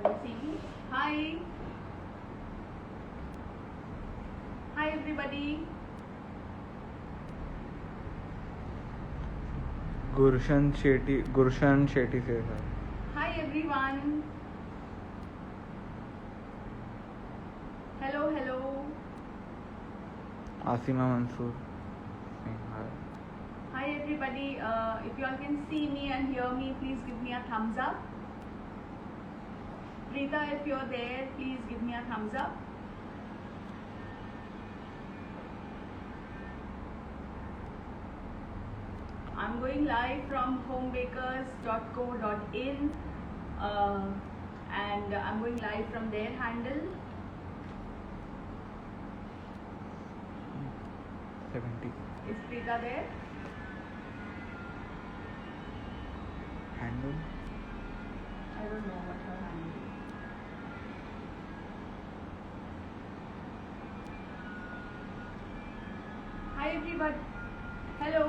Can you see me? Hi. Hi everybody. Gurshan Shetty says hi. Hi everyone. Hello, hello. Asima Mansoor saying hi. Hi everybody. If you all can see me and hear me, please give me a thumbs up. Preeta, if you're there, please give me a thumbs up. I'm going live from homebakers.co.in and I'm going live from their handle. 70. Is Preeta there? Handle? I don't know what her handle is. Hi everybody. Hello.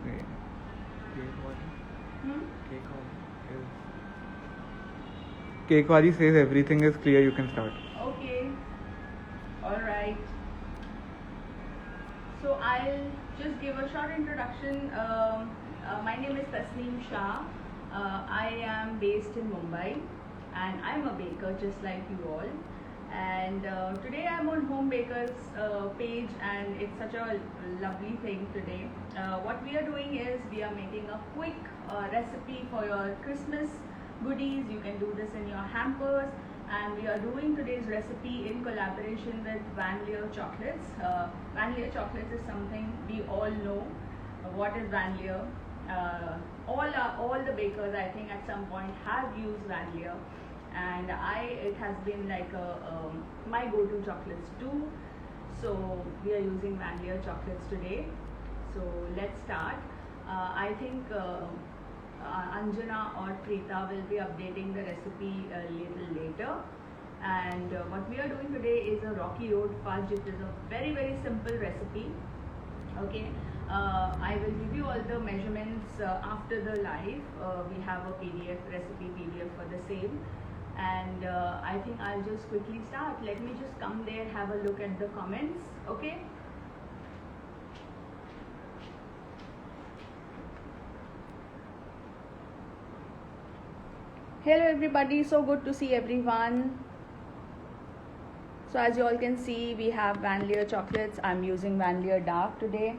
Wait. Hmm? Kekwaji says everything is clear, you can start. Okay. All right. So I'll just give a short introduction. My name is Tasneem Shah. I am based in Mumbai and I'm a baker just like you all. And today I'm on Home Bakers page and it's such a lovely thing today. What we are doing is we are making a quick recipe for your Christmas goodies. You can do this in your hampers, and we are doing today's recipe in collaboration with Vanlier Chocolates. Vanlier Chocolates is something we all know. What is Vanlier? All the bakers I think at some point have used Vanlier, and it has been like my go-to chocolates too. So we are using Vanlier Chocolates today. So let's start. I think Anjana or Preeta will be updating the recipe a little later. And what we are doing today is a Rocky Road fudge. It is a very simple recipe. Okay, I will give you all the measurements after the live. We have a recipe PDF for the same. And I think I'll just quickly start. Let me just come there, have a look at the comments. Okay. Hello everybody, so good to see everyone. So as you all can see, we have Vanlier chocolates. I'm using Vanlier Dark today.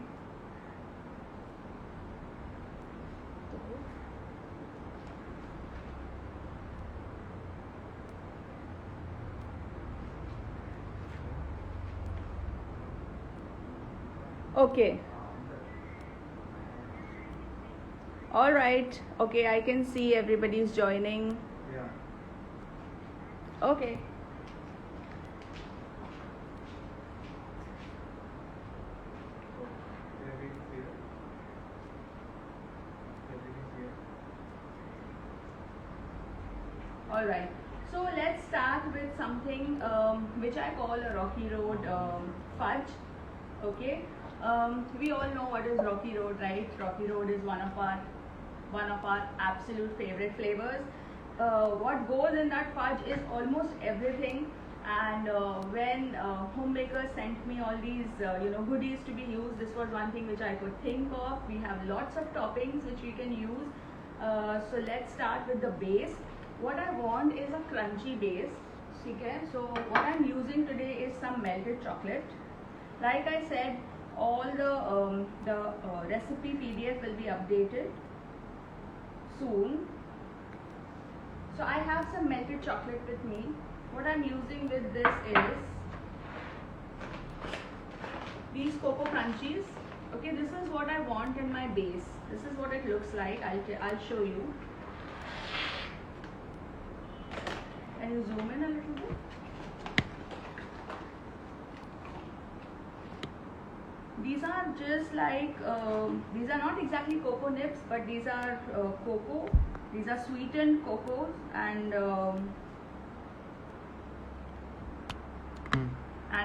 Okay. All right. Okay, I can see everybody's joining. Yeah. Okay. All right. So let's start with something which I call a Rocky Road fudge. Okay. We all know what is Rocky Road, right? Rocky Road is one of our absolute favorite flavors. What goes in that fudge is almost everything. And when homemakers sent me all these goodies to be used, this was one thing which I could think of. We have lots of toppings which we can use. So let's start with the base. What I want is a crunchy base. Okay, so what I'm using today is some melted chocolate. Like I said, all the recipe PDF will be updated soon. So I have some melted chocolate with me. What I'm using with this is these Cocoa Crunchies. Okay, this is what I want in my base. This is what it looks like. I'll show you. Can you zoom in a little bit? These are just like, these are not exactly cocoa nibs, but these are cocoa. These are sweetened cocoa, and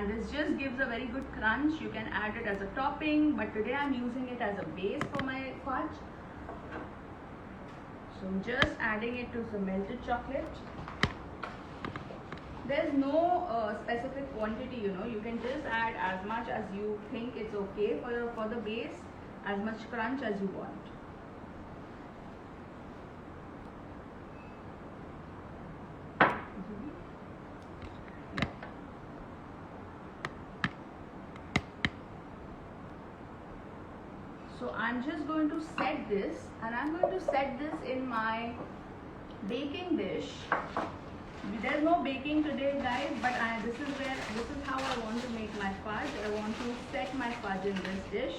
this just gives a very good crunch. You can add it as a topping, but today I'm using it as a base for my fudge. So I'm just adding it to the melted chocolate. There's no specific quantity, you can just add as much as you think it's okay for the base, as much crunch as you want. So I'm just going to set this, and I'm going to set this in my baking dish. There's no baking today, guys, but this is how I want to make my fudge. I want to set my fudge in this dish.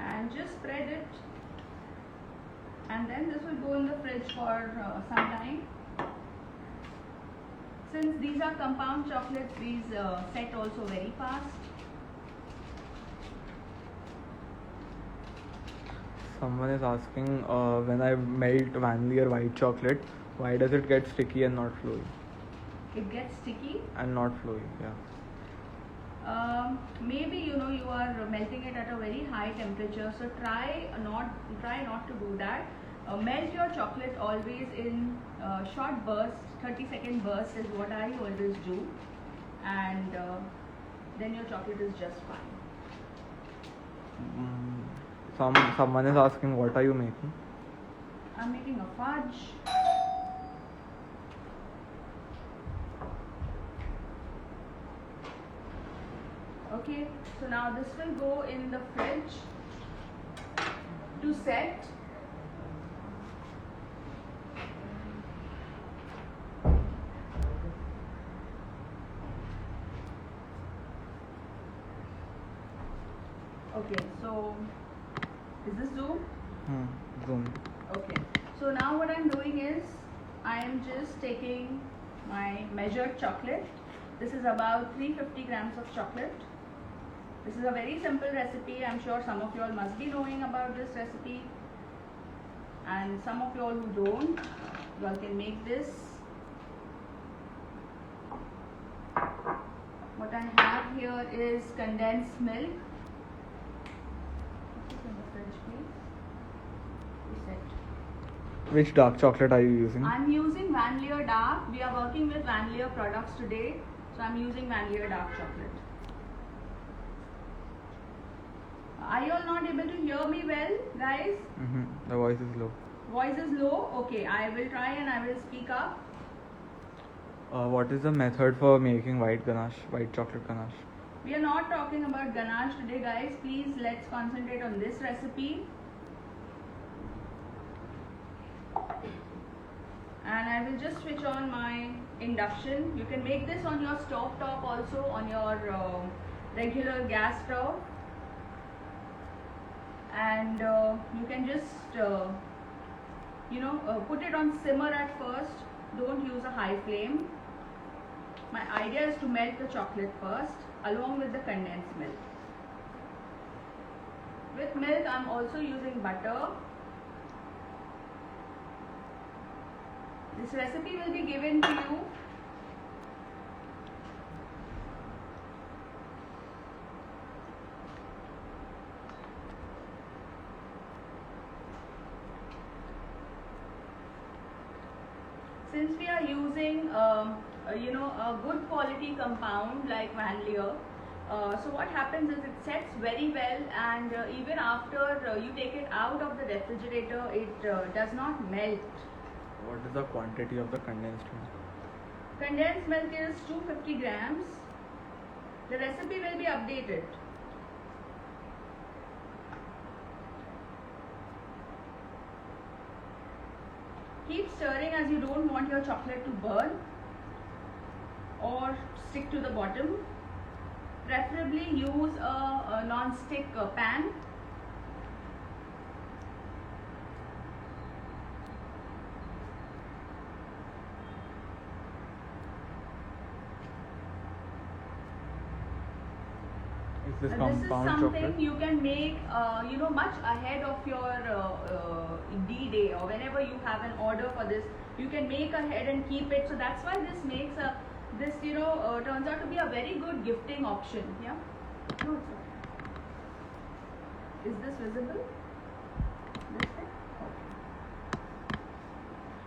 And just spread it, and then this will go in the fridge for some time. Since these are compound chocolates, these set also very fast. Someone is asking, when I melt vanilla or white chocolate, why does it get sticky and not flowy? It gets sticky And not flowy, yeah. maybe you are melting it at a very high temperature, so try not to do that. Melt your chocolate always in short bursts. 30-second bursts is what I always do, and then your chocolate is just fine. Someone is asking, what are you making? I'm making a fudge. Okay, so now this will go in the fridge to set. Okay, so is this Zoom? Zoom. Okay, so now what I'm doing is I am just taking my measured chocolate. This is about 350 grams of chocolate. This is a very simple recipe. I'm sure some of you all must be knowing about this recipe, and some of you all who don't, you all can make this. What I have here is condensed milk. This is in the fridge, please. Reset. Which dark chocolate are you using? I'm using Vanilla Dark. We are working with Vanilla products today, so I'm using Vanilla Dark chocolate. Are you all not able to hear me well, guys? The voice is low. Voice is low? Okay, I will try and I will speak up. What is the method for making white chocolate ganache? We are not talking about ganache today, guys. Please, let's concentrate on this recipe. And I will just switch on my induction. You can make this on your stove top also, on your regular gas stove. And you can just put it on simmer at first. Don't use a high flame. My idea is to melt the chocolate first along with the condensed milk. With milk I'm also using butter. This recipe will be given to you since we are using a good quality compound like vanilla. So what happens is it sets very well, and even after you take it out of the refrigerator, it does not melt. What is the quantity of the condensed milk? Condensed milk is 250 grams. The recipe will be updated. Keep stirring as you don't want your chocolate to burn or stick to the bottom. Preferably use a non-stick pan. Is this This is compound something chocolate? you can make, much ahead of your D-Day, or whenever you have an order for this, you can make ahead and keep it. So that's why this makes turns out to be a very good gifting option. Yeah. No, it's not. Is this visible? This thing? Okay.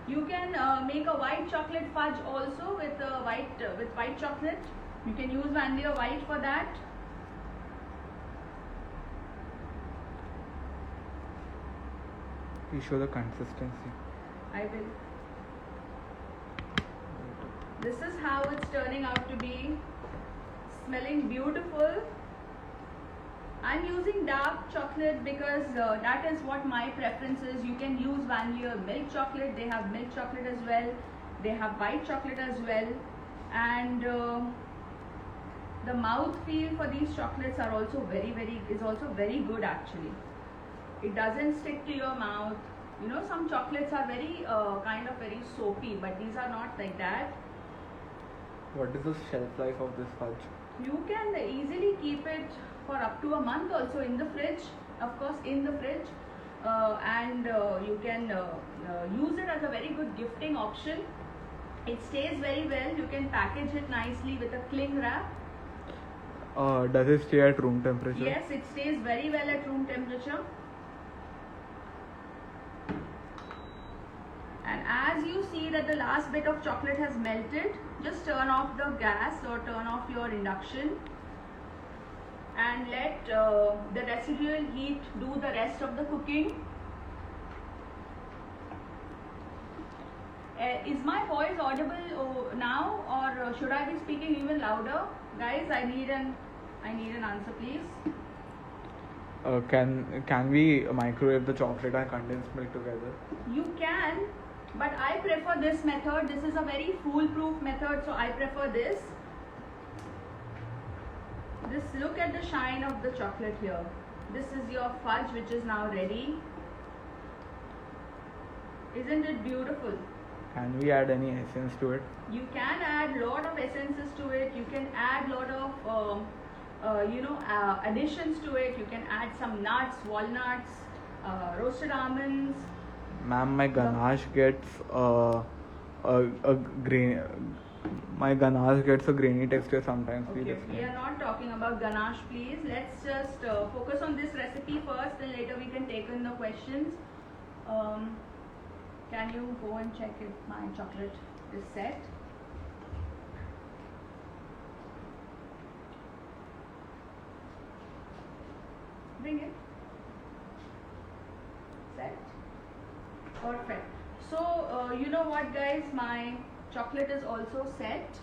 You can make a white chocolate fudge also with white chocolate. You can use vanilla white for that. You show the consistency. I will. This is how it's turning out to be. Smelling beautiful. I'm using dark chocolate because that is what my preference is. You can use vanilla milk chocolate. They have milk chocolate as well. They have white chocolate as well. And the mouth feel for these chocolates are also very good actually. It doesn't stick to your mouth. Some chocolates are very very soapy, but these are not like that. What is the shelf life of this fudge? You can easily keep it for up to a month also in the fridge, of course in the fridge, and you can use it as a very good gifting option. It stays very well. You can package it nicely with a cling wrap. Does it stay at room temperature? Yes, it stays very well at room temperature. And as you see that the last bit of chocolate has melted, just turn off the gas or turn off your induction and let the residual heat do the rest of the cooking. Is my voice audible now, or should I be speaking even louder? Guys, I need an answer, please. Can we microwave the chocolate and condensed milk together? You can, but I prefer this method. This is a very foolproof method, so I prefer this. Just look at the shine of the chocolate here. This is your fudge, which is now ready. Isn't it beautiful? Can we add any essence to it? You can add lot of essences to it. You can add lot of additions to it. You can add some nuts, walnuts, roasted almonds. Ma'am, my ganache gets a grain. My ganache gets a grainy texture sometimes. Okay, we are not talking about ganache, please. Let's just focus on this recipe first, and later we can take in the questions. Can you go and check if my chocolate is set? Bring it. Set. Perfect. So, you know what, guys? My chocolate is also set.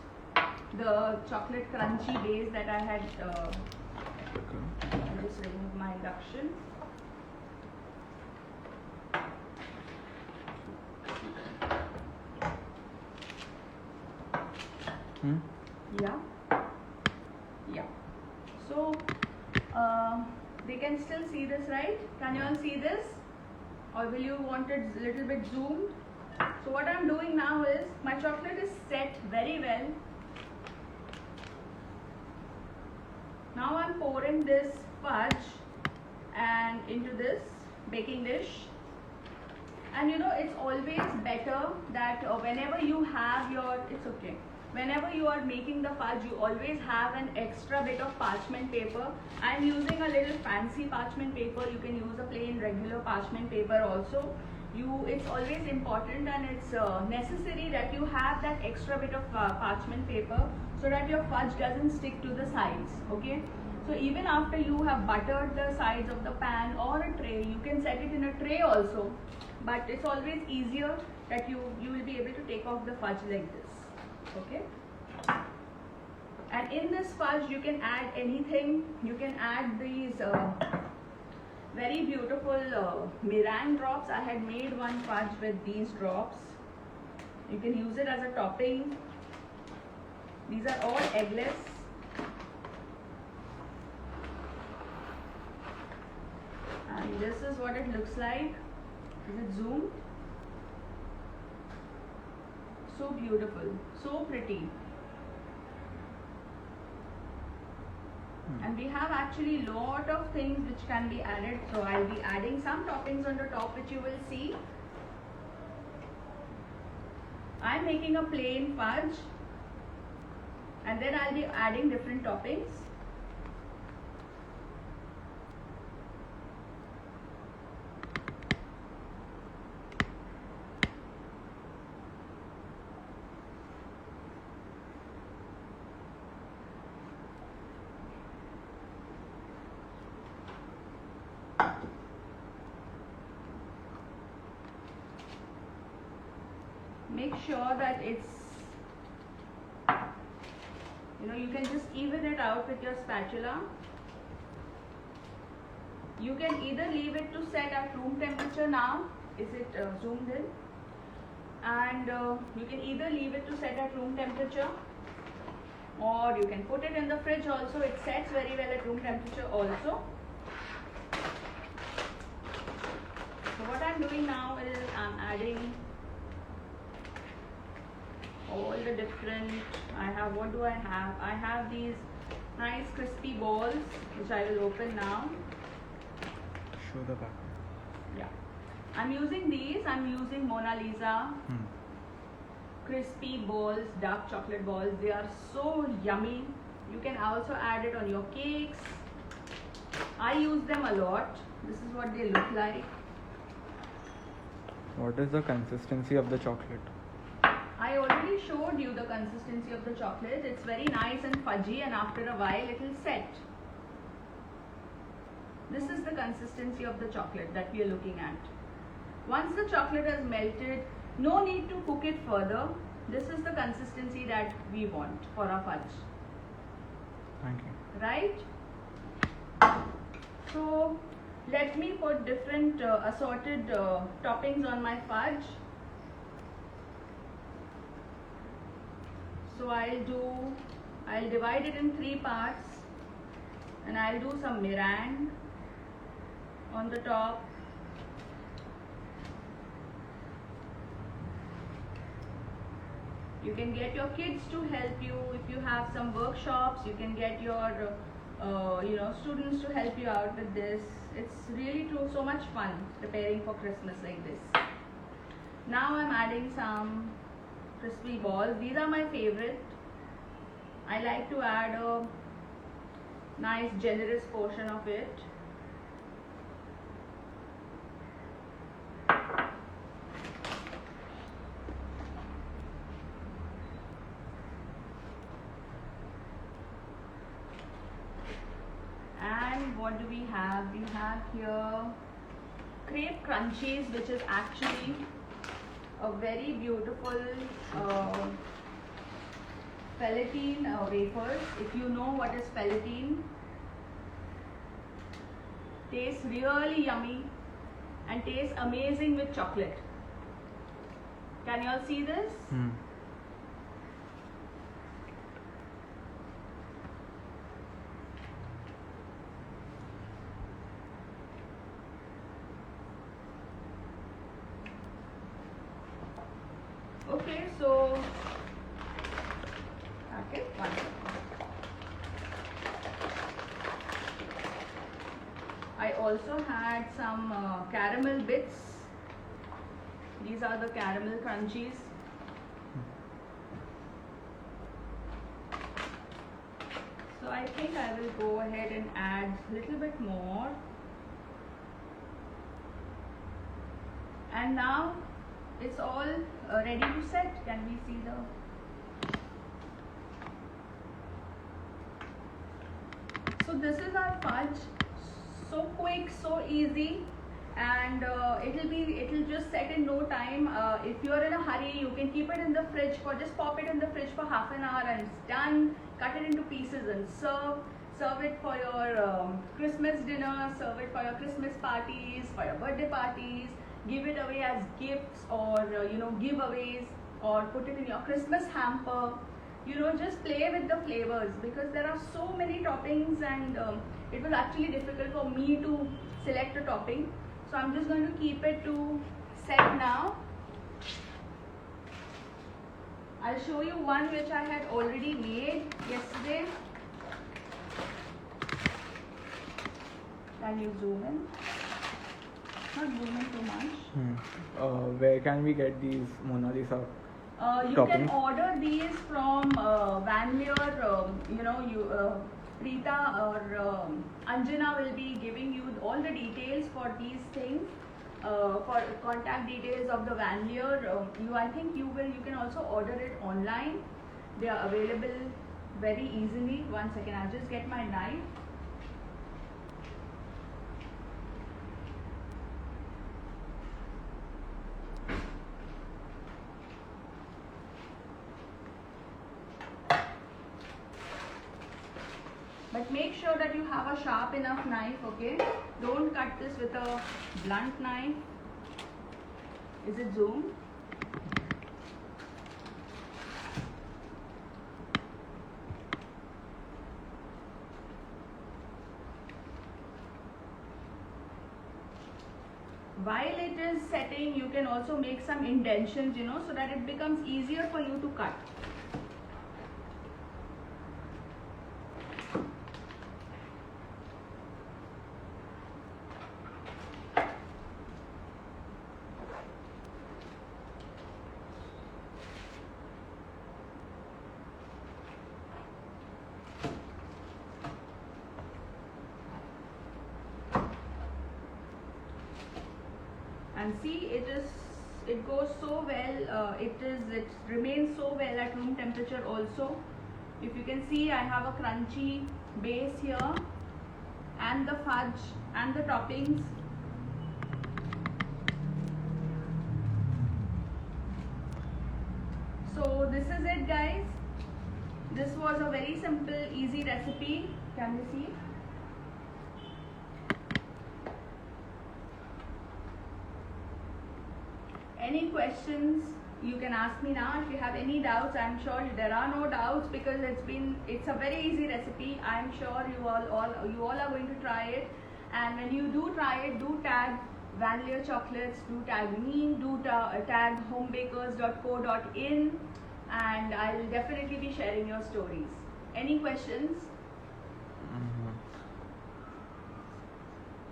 The chocolate crunchy base that I had. I'll just remove my induction. Yeah. So they can still see this, right? Can you all see this, or will you want it a little bit zoomed? So what I'm doing now is my chocolate is set very well. Now I'm pouring this fudge and into this baking dish. And it's always better that whenever you have whenever you are making the fudge, you always have an extra bit of parchment paper. I'm using a little fancy parchment paper. You can use a plain regular parchment paper also. It's always important, and it's necessary that you have that extra bit of parchment paper so that your fudge doesn't stick to the sides. Okay. So even after you have buttered the sides of the pan or a tray, you can set it in a tray also. But it's always easier that you will be able to take off the fudge like this. Okay. And in this fudge you can add anything. You can add these very beautiful meringue drops. I had made one fudge with these drops. You can use it as a topping. These are all eggless. And this is what it looks like. Is it zoomed? So beautiful, so pretty. And we have actually lot of things which can be added. So I'll be adding some toppings on the top which you will see. I'm making a plain fudge and then I'll be adding different toppings. Make sure that it's, you can just even it out with your spatula. You can either leave it to set at room temperature now. Is it zoomed in? And you can either leave it to set at room temperature, or you can put it in the fridge also. It sets very well at room temperature also. So what I'm doing now is I'm adding all the different, what do I have? I have these nice crispy balls which I will open now. Show the back. Yeah. I'm using these. I'm using Mona Lisa crispy balls, dark chocolate balls. They are so yummy. You can also add it on your cakes. I use them a lot. This is what they look like. What is the consistency of the chocolate? I already showed you the consistency of the chocolate. It's very nice and fudgy, and after a while it will set. This is the consistency of the chocolate that we are looking at. Once the chocolate has melted, no need to cook it further. This is the consistency that we want for our fudge. Thank you. Right? So let me put different assorted toppings on my fudge. So I'll divide it in 3 parts, and I'll do some meringue on the top. You can get your kids to help you. If you have some workshops, you can get your students to help you out with this. It's really so much fun preparing for Christmas like this. Now I'm adding some crispy balls. These are my favorite. I like to add a nice generous portion of it. And what do we have? We have here crepe crunchies, which is actually a very beautiful Palatine wafers. If you know what is Palatine, tastes really yummy and tastes amazing with chocolate. Can you all see this? Okay, so one. I also had some caramel bits. These are the caramel crunchies. So I think I will go ahead and add a little bit more. And now it's all ready to set. Can we see the... So this is our fudge. So quick, so easy, and it'll just set in no time. If you're in a hurry, you can keep it in the fridge just pop it in the fridge for half an hour and it's done. Cut it into pieces and serve it for your Christmas dinner, serve it for your Christmas parties, for your birthday parties. Give it away as gifts or giveaways, or put it in your Christmas hamper. Just play with the flavors, because there are so many toppings, and it was actually difficult for me to select a topping. So I'm just going to keep it to set now. I'll show you one which I had already made yesterday. Can you zoom in? Not zoom in too much. Where can we get these Mona Lisa? You Toppings? can order these from Vanlier. Preeta or Anjana will be giving you all the details for these things. For contact details of the Vanlier, I think you can also order it online. They are available very easily. 1 second, I'll just get my knife. But make sure that you have a sharp enough knife, okay? Don't cut this with a blunt knife. Is it zoomed? While it is setting, you can also make some indentions, so that it becomes easier for you to cut. And see, it goes so well. It remains so well at room temperature also. If you can see, I have a crunchy base here, and the fudge and the toppings. So this is it, guys. This was a very simple, easy recipe. Can you see? Any questions you can ask me now. If you have any doubts, I'm sure there are no doubts, because it's a very easy recipe. I'm sure you all are going to try it, and when you do try it, do tag Vanlier Chocolates, do tag me, do tag homebakers.co.in, and I'll definitely be sharing your stories. Any questions?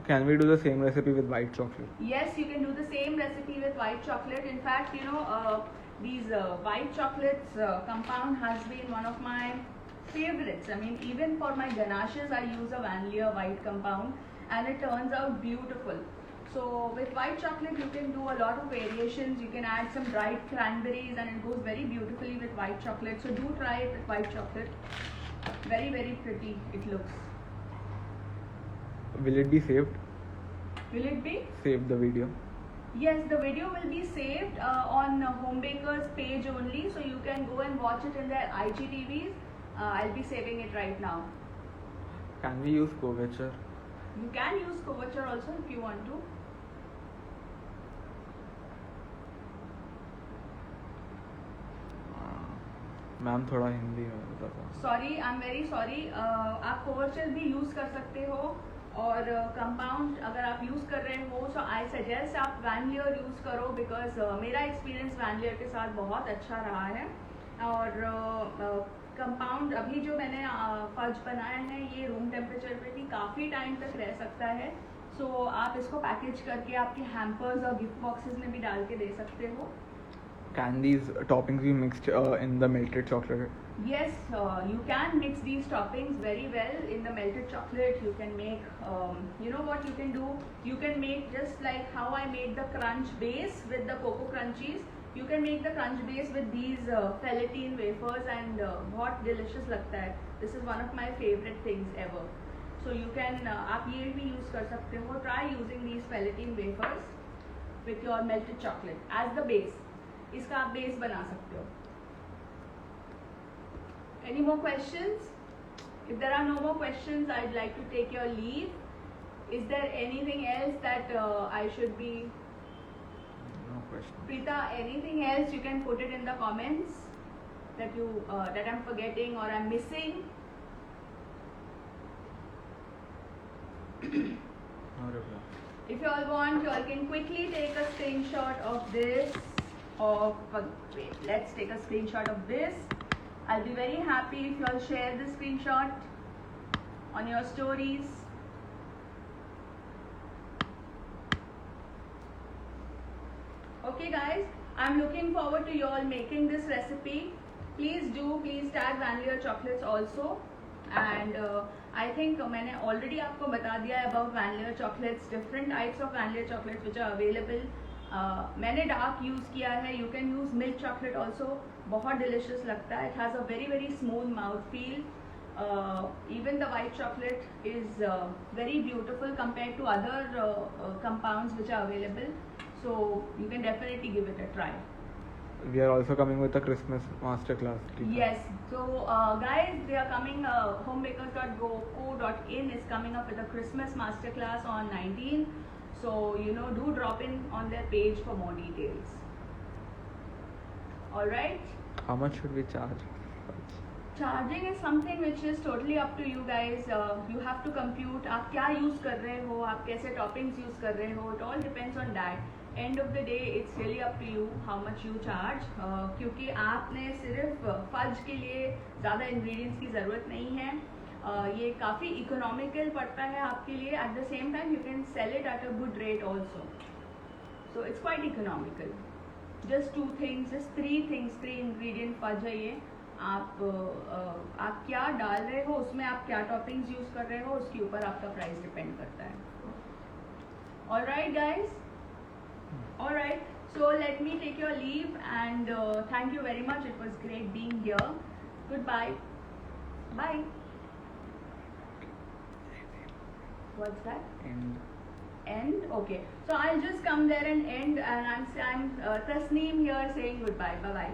Can we do the same recipe with white chocolate? Yes, you can do the same recipe with white chocolate. In fact, these white chocolates compound has been one of my favorites. I mean, even for my ganaches, I use a Vanlier white compound, and it turns out beautiful. So with white chocolate, you can do a lot of variations. You can add some dried cranberries, and it goes very beautifully with white chocolate. So do try it with white chocolate. Very, very pretty it looks. Will it be saved? Will it be? Save the video. Yes, the video will be saved on Homebakers page only, so you can go and watch it in their IGTVs. I'll be saving it right now. Can we use couverture? You can use couverture also if you want to. Ma'am थोड़ा हिंदी में बता दो. Sorry, I am very sorry. आप couverture भी use कर सकते हो, और कंपाउंड अगर आप यूज कर रहे हो, सो आई सजेस्ट आप Vanlier यूज करो, बिकॉज मेरा एक्सपीरियंस Vanlier के साथ बहुत अच्छा रहा है. और कंपाउंड अभी जो मैंने फज बनाया है, ये रूम टेम्परेचर पे भी काफ़ी टाइम तक रह सकता है. सो आप इसको पैकेज करके आपके हैम्पर्स और गिफ्ट बॉक्सेस में भी डाल के दे सकते हो. Can these toppings be mixed in the melted chocolate? Yes, you can mix these toppings very well in the melted chocolate. You can make, you know what you can do? You can make just like how I made the crunch base with the Cocoa Crunchies. You can make the crunch base with these Felatine wafers, and बहुत delicious लगता है. This is one of my favorite things ever. So you can, आप ये भी use कर सकते हो. Try using these Felatine wafers with your melted chocolate as the base. इसका आप बेस बना सकते हो. Any more questions? If there are no more questions, I'd like to take your leave. Is there anything else that I should be? No question. Preeta, anything else you can put it in the comments that I'm forgetting or I'm missing? No reply. If you all want, you all can quickly take a screenshot of this. Wait, let's take a screenshot of this. I'll be very happy if you all share this screenshot on your stories. Okay guys, I'm looking forward to you all making this recipe. Please tag Vanilla Chocolates also. And I think मैंने already आपको बता दिया है about Vanilla Chocolates, different types of Vanilla Chocolates which are available. मैंने dark use किया है, you can use milk chocolate also, बहुत delicious लगता है. It has a very smooth mouth feel. Even the white chocolate is very beautiful compared to other compounds which are available. So you can definitely give it a try. We are also coming with a Christmas masterclass. Yes. So guys, they are coming. Homebakers.co.in is coming up with a Christmas masterclass on 19. So do drop in on their page for more details. All right. How much should we charge? Charging is something which is totally up to you guys. You have to compute. आप क्या use कर रहे हो, आप कैसे toppings use कर रहे हो. It all depends on that. End of the day, it's really up to you how much you charge. क्योंकि आपने सिर्फ fudge के लिए ज़्यादा ingredients की ज़रूरत नहीं है. ये काफ़ी economical पड़ता है आपके लिए. At the same time, you can sell it at a good rate also. So it's quite economical. Just three ingredient fudge है ये. आप क्या डाल रहे हो, उसमें आप क्या टॉपिंग्स यूज कर रहे हो, उसके ऊपर आपका प्राइस डिपेंड करता है. Alright guys, alright, so let me take your leave and thank you very much. It was great being here. Good bye. Bye. What's that? End. Okay, so I'll just come there and end, and I'm Tasneem here saying goodbye. Bye bye.